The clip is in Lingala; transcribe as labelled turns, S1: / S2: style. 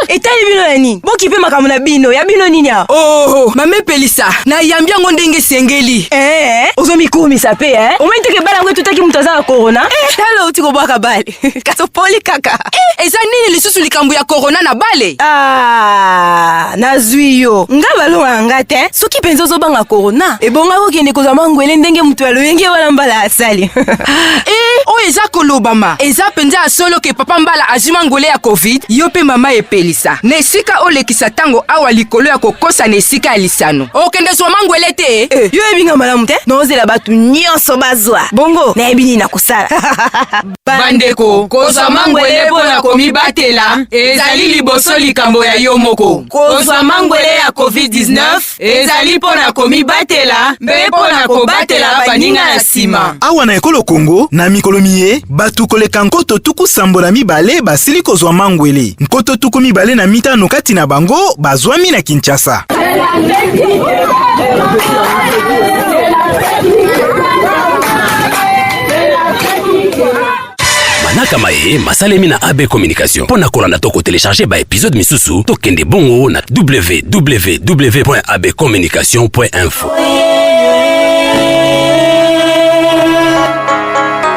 S1: Etali bino ya nini? Boki pe makambo na bino, ya bino nini ya?
S2: Oh, mame Pelisa, na yambia ngondenge sengeli.
S1: Ozo mikumisa pe Omenteke bala ngwe tutaki mtu aza corona. Talo uti ko bwaka bale. Kaso poli kaka.
S2: Eza nini lisusu likambo ya corona na bale?
S1: Nazwi yo. Nga balonga ngate. Soki penzo zo banga corona. Ebonga ko kende ko zamangwele ndenge mtu alenge wala mbala asali.
S2: O eza kolobama. Eza penza solo ke papa mbala azima ngole ya COVID. Yo pe mama Pelisa. Nesika olekisa tango awa likolo ya kokosa nesika alisano. Okende so mangwele te.
S1: Yo ebinga malamu te. Nozela batu nyonso bazwa. Bongo na ebini na kusala.
S2: Bandeko, koza mangwele pona komibatela. Ezali liboso likambo ya yo moko. Koza mangwele ya COVID-19. Ezali pona komibatela. Mbe pona kobatela baninga na sima.
S3: Awa na ekolo Kongo, na mikolo miye, batu koleka nkoto tuku sambo na mibale basili kozwa mangwele. Nkoto tuku mibale na mitano kati na bango bazwami na Kinshasa.
S4: Manaka maye masalemi na AB Communication. Pona kolanda toko télécharger ba épisode misusu tokende bongo na www.abcommunication.info.